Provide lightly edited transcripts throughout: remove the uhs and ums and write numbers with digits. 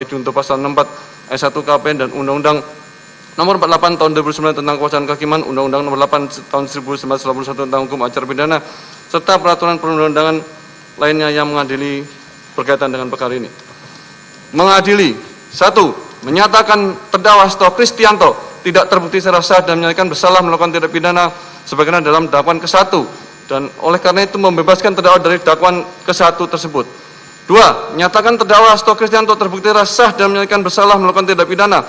7 untuk pasal 64 ayat 1 KP dan Undang-Undang Nomor 48 Tahun 2009 tentang Kekuasaan Kehakiman, Undang-Undang Nomor 8 Tahun 1991 tentang Hukum Acara Pidana, serta peraturan perundang-undangan lainnya yang mengadili berkaitan dengan perkara ini. Mengadili, 1. Menyatakan terdakwa Hasto Kristianto tidak terbukti secara sah dan menyatakan bersalah melakukan tindak pidana sebagaimana dalam dakwaan ke-1 dan oleh karena itu membebaskan terdakwa dari dakwaan ke-1 tersebut. 2. Menyatakan terdakwa Hasto Kristianto terbukti secara sah dan menyatakan bersalah melakukan tindak pidana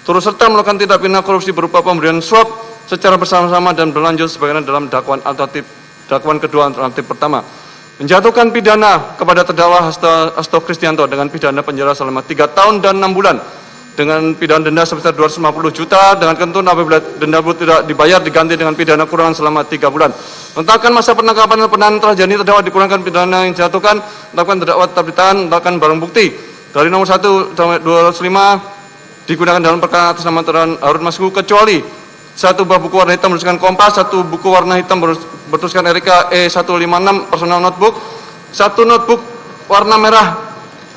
turut serta melakukan tindak pidana korupsi berupa pemberian suap secara bersama-sama dan berlanjut sebagaimana dalam dakwaan kedua alternatif pertama. Menjatuhkan pidana kepada terdakwa Hasto Kristianto dengan pidana penjara selama 3 tahun dan 6 bulan dengan pidana denda sebesar 250 juta dengan ketentuan apabila denda tidak dibayar diganti dengan pidana kurungan selama 3 bulan. Menetapkan masa penangkapan dan penahanan telah jadi terdakwa dikurangkan pidana yang dijatuhkan, menetapkan terdakwa tetap ditahan, menetapkan barang bukti dari nomor 1 sampai 205 digunakan dalam perkara atas nama Terang Harun Masiku kecuali 1 buah buku warna hitam bertuliskan Kompas, 1 buku warna hitam bertuliskan Erika E156 personal notebook, 1 notebook warna merah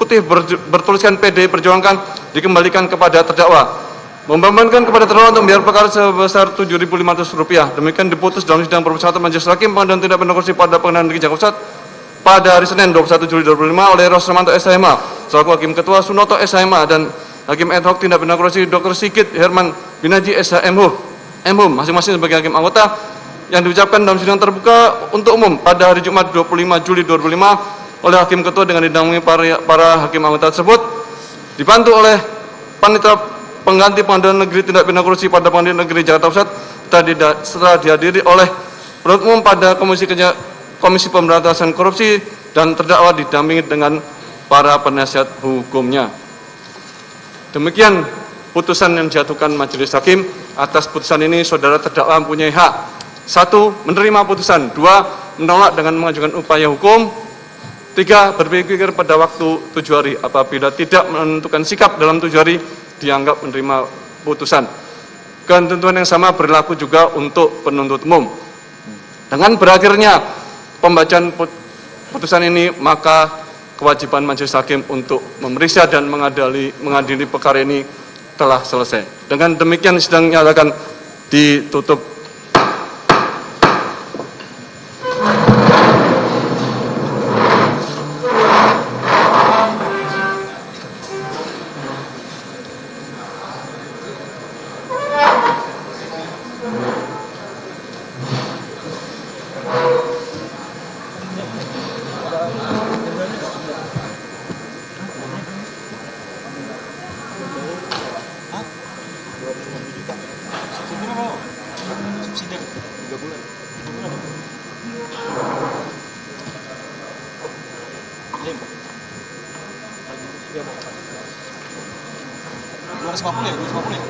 putih bertuliskan PD Perjuangan dikembalikan kepada terdakwa. Membebankan kepada terdakwa untuk membayar perkara sebesar Rp7.500. Demikian diputus dalam sidang permulaan Majelis Hakim Pengadilan Tindak Pidana Korupsi pada Pengadilan Negeri Jakarta Pusat pada hari Senin 21 Juli 2005 oleh Rosmanto SHMA selaku Hakim Ketua, Sunoto SHMA dan Hakim ad hoc tindak pidana korupsi Dr. Sigit Herman Binaji SHMH masing-masing sebagai hakim anggota yang diucapkan dalam sidang terbuka untuk umum pada hari Jumat 25 Juli 2005 oleh Hakim Ketua dengan didampingi para hakim anggota tersebut dibantu oleh Panitia Pengganti Pengadilan Negeri Tindak Pidana Korupsi pada Pengadilan Negeri Jakarta Pusat setelah dihadiri oleh penuntut umum pada Komisi Pemberantasan Korupsi dan terdakwa didampingi dengan para penasihat hukumnya. Demikian putusan yang dijatuhkan Majelis Hakim. Atas putusan ini saudara terdakwa mempunyai hak 1. Menerima putusan, 2. Menolak dengan mengajukan upaya hukum, 3. Berpikir pada waktu 7 hari. Apabila tidak menentukan sikap dalam 7 hari dianggap menerima putusan. Ketentuan yang sama berlaku juga untuk penuntut umum. Dengan berakhirnya pembacaan putusan ini maka kewajiban Majelis Hakim untuk memeriksa dan mengadili perkara ini telah selesai. Dengan demikian sidang nyatakan ditutup. Subsidi 3 bulan. 250 ya? 250 ya?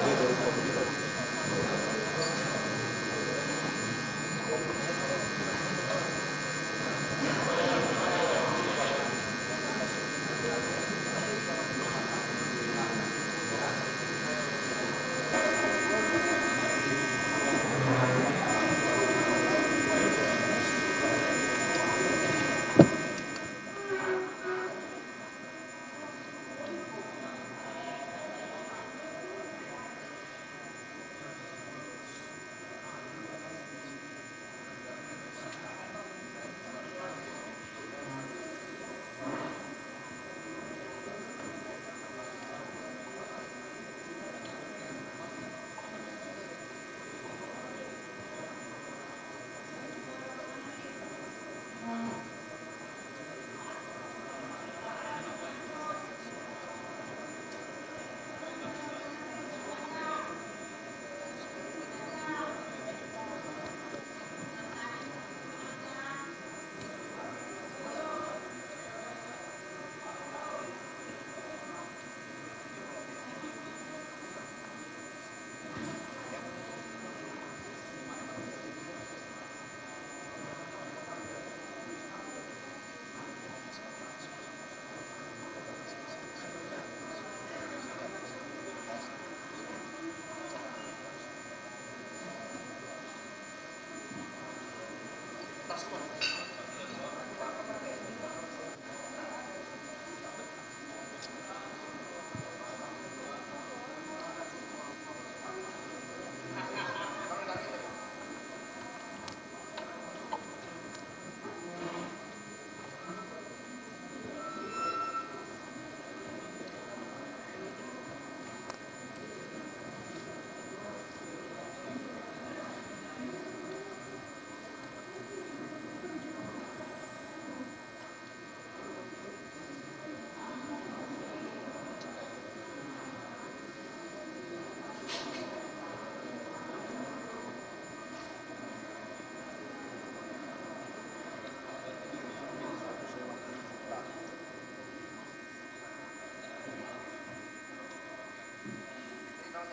Apa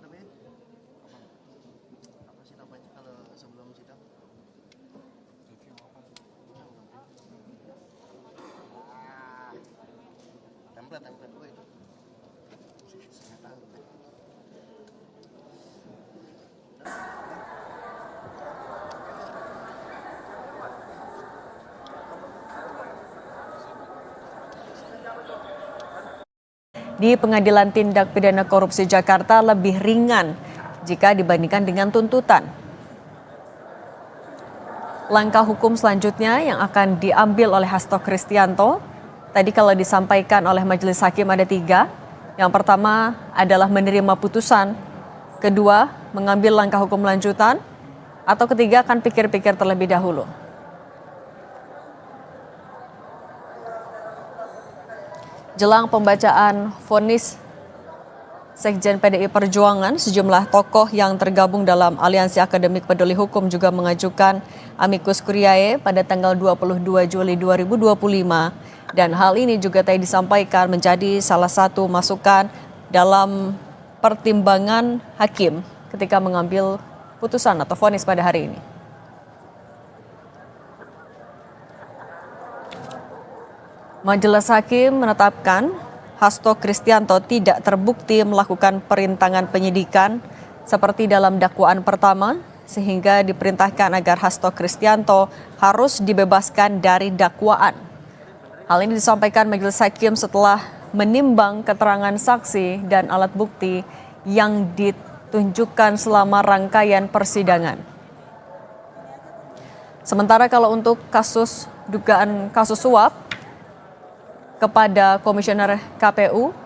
namanya? Apa sih namanya kalau sebelum sidang? Template gue itu. Saya tahu. Di Pengadilan Tindak Pidana Korupsi Jakarta lebih ringan jika dibandingkan dengan tuntutan. Langkah hukum selanjutnya yang akan diambil oleh Hasto Kristianto, tadi kalau disampaikan oleh majelis hakim ada 3. Yang pertama adalah menerima putusan, kedua mengambil langkah hukum lanjutan, atau ketiga akan pikir-pikir terlebih dahulu. Jelang pembacaan vonis Sekjen PDI Perjuangan, sejumlah tokoh yang tergabung dalam Aliansi Akademik Peduli Hukum juga mengajukan amicus curiae pada tanggal 22 Juli 2025. Dan hal ini juga tadi disampaikan menjadi salah satu masukan dalam pertimbangan hakim ketika mengambil putusan atau vonis pada hari ini. Majelis Hakim menetapkan Hasto Kristianto tidak terbukti melakukan perintangan penyidikan seperti dalam dakwaan pertama, sehingga diperintahkan agar Hasto Kristianto harus dibebaskan dari dakwaan. Hal ini disampaikan Majelis Hakim setelah menimbang keterangan saksi dan alat bukti yang ditunjukkan selama rangkaian persidangan. Sementara kalau untuk dugaan kasus suap kepada Komisioner KPU,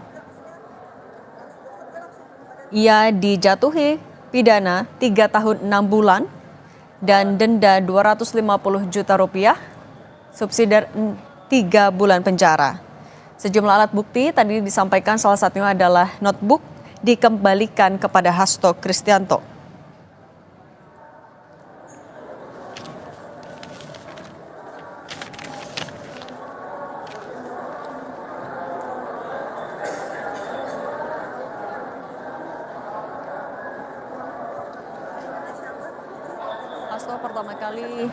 ia dijatuhi pidana 3 tahun 6 bulan dan denda 250 juta rupiah, subsidi 3 bulan penjara. Sejumlah alat bukti tadi disampaikan salah satunya adalah notebook dikembalikan kepada Hasto Kristianto. Hasto pertama kali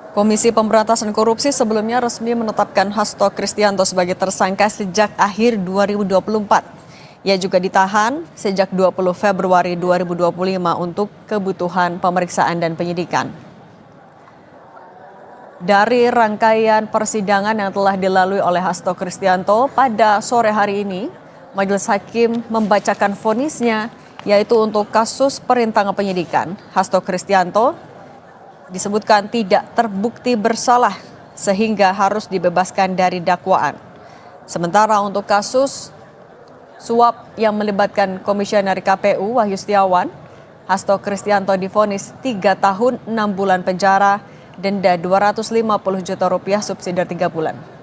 Komisi Pemberantasan Korupsi sebelumnya resmi menetapkan Hasto Kristianto sebagai tersangka sejak akhir 2024. Ia juga ditahan sejak 20 Februari 2025 untuk kebutuhan pemeriksaan dan penyidikan. Dari rangkaian persidangan yang telah dilalui oleh Hasto Kristianto pada sore hari ini, Majelis Hakim membacakan vonisnya, yaitu untuk kasus perintangan penyidikan. Hasto Kristianto disebutkan tidak terbukti bersalah sehingga harus dibebaskan dari dakwaan. Sementara untuk kasus suap yang melibatkan Komisioner KPU Wahyu Setiawan, Hasto Kristianto divonis 3 tahun 6 bulan penjara, denda 250 juta rupiah, subsidi 3 bulan.